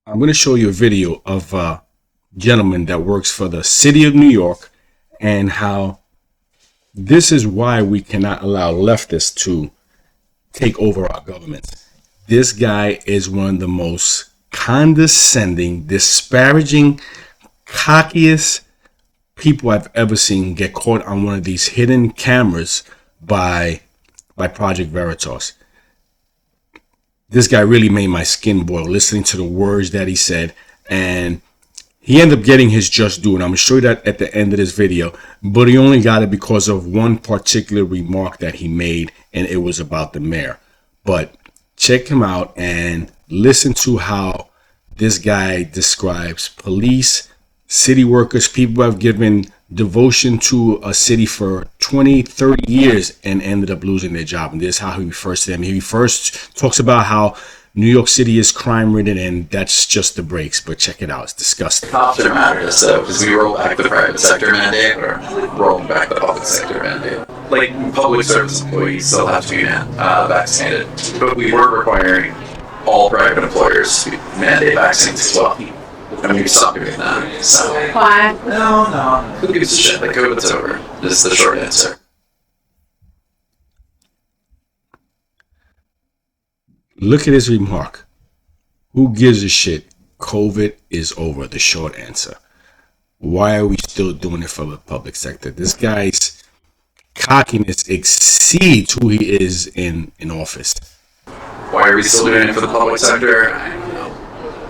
I'm going to show you a video of a gentleman that works for the city of New York and how this is why we cannot allow leftists to take over our governments. This guy is one of the most condescending, disparaging, cockiest people I've ever seen get caught on one of these hidden cameras by Project Veritas. This guy really made my skin boil listening to the words that he said, and he ended up getting his just due, and I'm going to show you that at the end of this video, but he only got it because of one particular remark that he made, and it was about the mayor. But check him out and listen to how this guy describes police, city workers, people who have given devotion to a city for 20, 30 years and ended up losing their job. And this is how he refers to them. He first talks about how New York City is crime-ridden, and that's just the breaks. But check it out. It's disgusting. Cops are mad at us, though, because we roll back the private sector mandate, or rolling back the public sector mandate. Like, public service employees still have to be vaccinated, but we weren't requiring all private employers to mandate vaccines as well. And we've stopped doing that. So. Why? No. Who gives a shit? Like, COVID's over. This is the short answer. Look at his remark. Who gives a shit? COVID is over. The short answer. Why are we still doing it for the public sector? This guy's cockiness exceeds who he is in office. Why are we still doing it for the public sector? I don't know.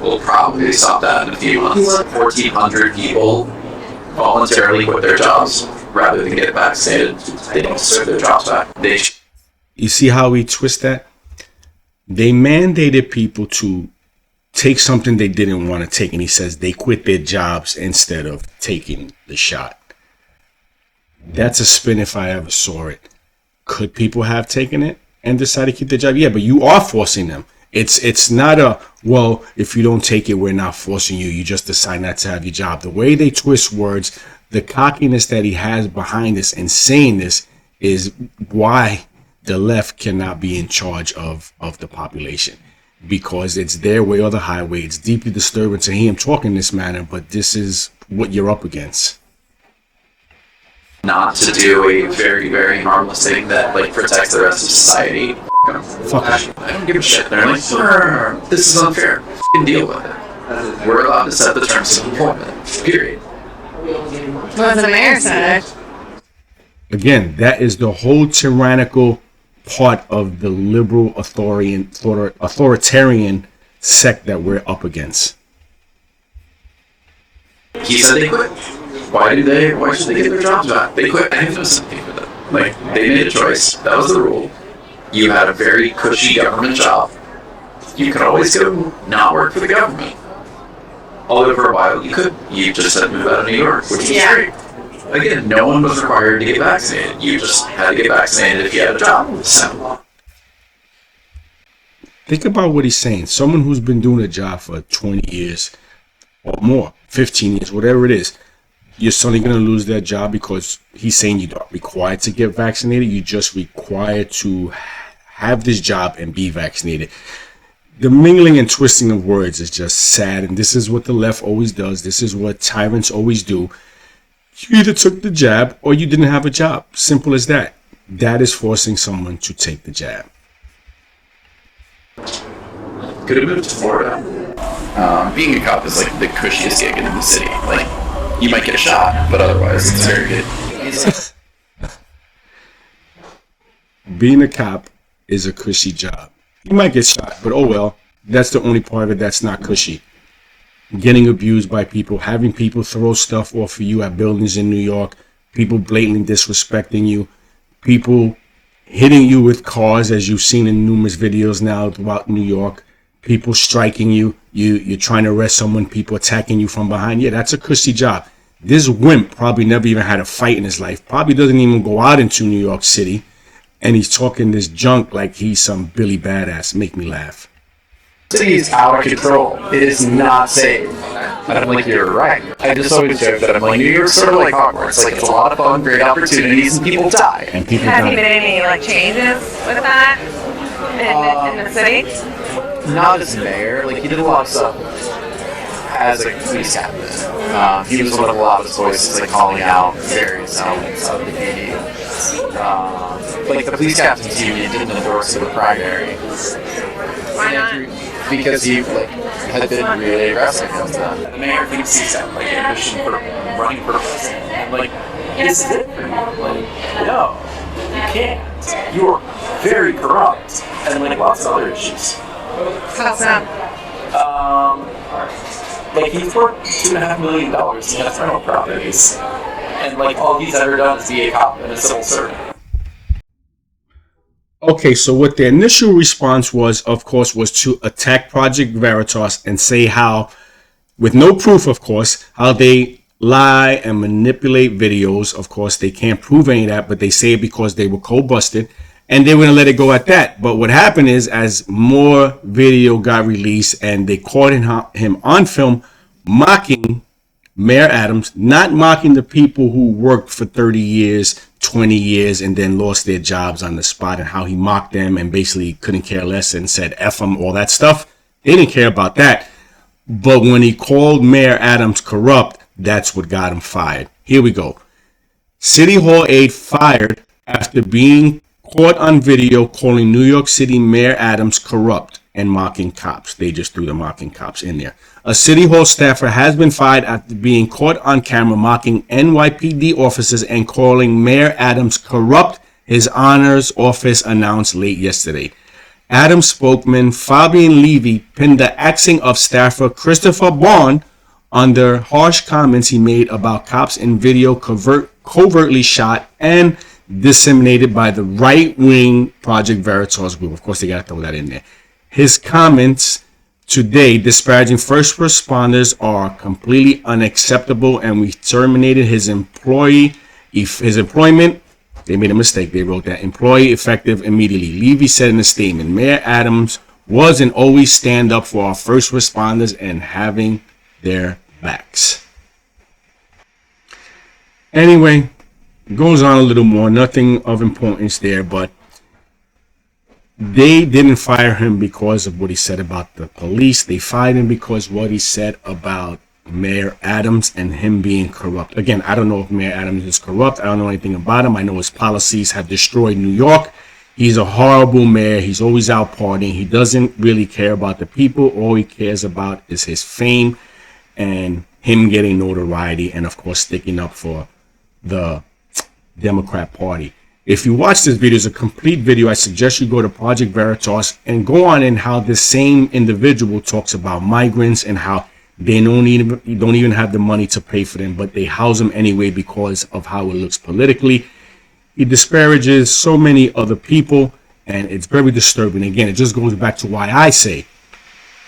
We'll probably stop that in a few months. 1,400 people voluntarily quit their jobs rather than get vaccinated. They don't deserve their jobs back. You see how we twist that? They mandated people to take something they didn't want to take, and he says they quit their jobs instead of taking the shot. That's a spin if I ever saw it. Could people have taken it and decided to keep their job? Yeah, but you are forcing them. It's not a, well, if you don't take it, we're not forcing you. You just decide not to have your job. The way they twist words, the cockiness that he has behind this and saying this is why the left cannot be in charge of the population, because it's their way or the highway. It's deeply disturbing to hear him talk in this manner, but this is what you're up against. Not to do a very, very harmless thing that like protects the rest of society. Fuck it. I don't give a shit. They're like, this is unfair. F***ing deal with it. We're allowed to set the terms of employment. Period. Well, the mayor said it. Again, that is the whole tyrannical part of the liberal authoritarian sect that we're up against. He said they quit. Why should they get their jobs back? They quit. I didn't do something with it. Like, they made a choice. That was the rule. You had a very cushy government job. You could always go not work for the government. Although for a while you could. You just had to move out of New York, which was great. Again, no one was required to get vaccinated. You just had to get vaccinated if you had a job. Simple. Think about what he's saying. Someone who's been doing a job for 20 years or more, 15 years, whatever it is, you're suddenly going to lose that job because he's saying you're not required to get vaccinated. You're just required to have this job and be vaccinated. The mingling and twisting of words is just sad, and this is what the left always does. This is what tyrants always do. You either took the jab or you didn't have a job. Simple as that. That is forcing someone to take the jab. Could have moved to Florida. Being a cop is like the cushiest gig in the city. Like, you might get shot, but otherwise it's very good. Being a cop is a cushy job. You might get shot, but oh well. That's the only part of it that's not cushy. Getting abused by people, having people throw stuff off of you at buildings in New York, people blatantly disrespecting you, people hitting you with cars, as you've seen in numerous videos now throughout New York, people striking you, you're trying to arrest someone, people attacking you from behind. Yeah, that's a cushy job. This wimp probably never even had a fight in his life, probably doesn't even go out into New York City, and he's talking this junk like he's some Billy Badass. Make me laugh. The city is out of control. It is not safe. And I'm like, you're right. I just always joke that I'm like, New York's sort of like Hogwarts. Like, it's a lot of fun, great opportunities, and people die. And people Have die. you been any like changes with that in the city? Not as mayor. Like, he did a lot of stuff as a police captain. He was one of the loudest voices, like calling out various elements of the PD. Like the police captain's union didn't endorse the primary. Why not? Because he had been really aggressive against them. The mayor thinks he's got ambition for running for president. And is it for you? No, you can't. You are very corrupt, and lots of other issues. How's that? He's worth $2.5 million in rental properties, and all he's ever done is be a cop and a civil servant. Okay, so what the initial response was, of course, was to attack Project Veritas and say how, with no proof, of course, how they lie and manipulate videos. Of course, they can't prove any of that, but they say it because they were cold busted, and they were going to let it go at that. But what happened is, as more video got released and they caught him on film mocking Mayor Adams, not mocking the people who worked for 30 years, 20 years, and then lost their jobs on the spot, and how he mocked them and basically couldn't care less and said F them, all that stuff. They didn't care about that. But when he called Mayor Adams corrupt, that's what got him fired. Here we go. City Hall aide fired after being caught on video calling New York City Mayor Adams corrupt and mocking cops. They just threw the mocking cops in there. A City Hall staffer has been fired after being caught on camera mocking NYPD officers and calling Mayor Adams corrupt, his Honor's office announced late yesterday. Adams spokesman Fabian Levy pinned the axing of staffer Christopher Bond under harsh comments he made about cops in video covertly shot and disseminated by the right-wing Project Veritas group. Of course, they got to throw that in there. His comments today disparaging first responders are completely unacceptable, and we terminated his employment. They made a mistake. They wrote that employee effective immediately. Levy said in a statement, Mayor Adams was and always stand up for our first responders and having their backs. Anyway, goes on a little more. Nothing of importance there, but they didn't fire him because of what he said about the police. They fired him because what he said about Mayor Adams and him being corrupt. Again, I don't know if Mayor Adams is corrupt. I don't know anything about him. I know his policies have destroyed New York. He's a horrible mayor. He's always out partying. He doesn't really care about the people. All he cares about is his fame and him getting notoriety, and of course sticking up for the Democrat Party. If you watch this video, it's a complete video. I suggest you go to Project Veritas and go on in how this same individual talks about migrants and how they don't even have the money to pay for them, but they house them anyway because of how it looks politically. He disparages so many other people, and it's very disturbing. Again, it just goes back to why I say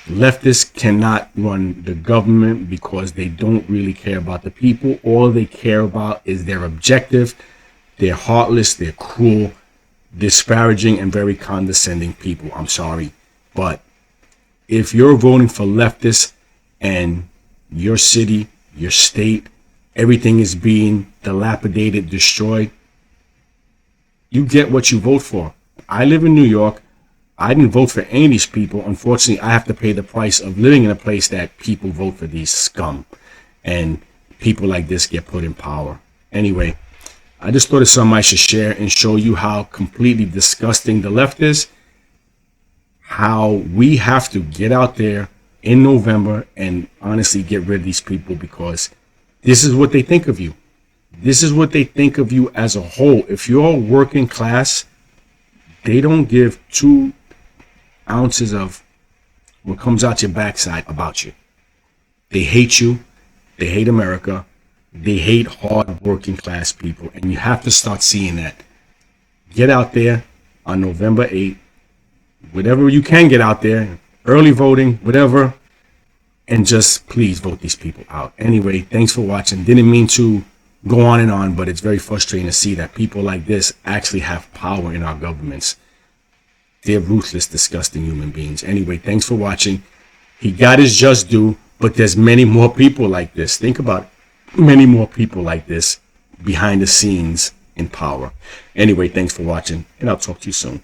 leftists cannot run the government, because they don't really care about the people. All they care about is their objective. They're heartless, they're cruel, disparaging, and very condescending people. I'm sorry. But if you're voting for leftists and your city, your state, everything is being dilapidated, destroyed, you get what you vote for. I live in New York. I didn't vote for any of these people. Unfortunately, I have to pay the price of living in a place that people vote for these scum. And people like this get put in power. Anyway, I just thought it's something I should share and show you how completely disgusting the left is. How we have to get out there in November and honestly get rid of these people, because this is what they think of you. This is what they think of you as a whole. If you're working class, they don't give 2 ounces of what comes out your backside about you. They hate you. They hate America. They hate hard working class people. And you have to start seeing that. Get out there on November 8th. Whatever you can get out there. Early voting, whatever. And just please vote these people out. Anyway, thanks for watching. Didn't mean to go on and on, but it's very frustrating to see that people like this actually have power in our governments. They're ruthless, disgusting human beings. Anyway, thanks for watching. He got his just due, but there's many more people like this. Think about it. Many more people like this behind the scenes in power. Anyway, thanks for watching, and I'll talk to you soon.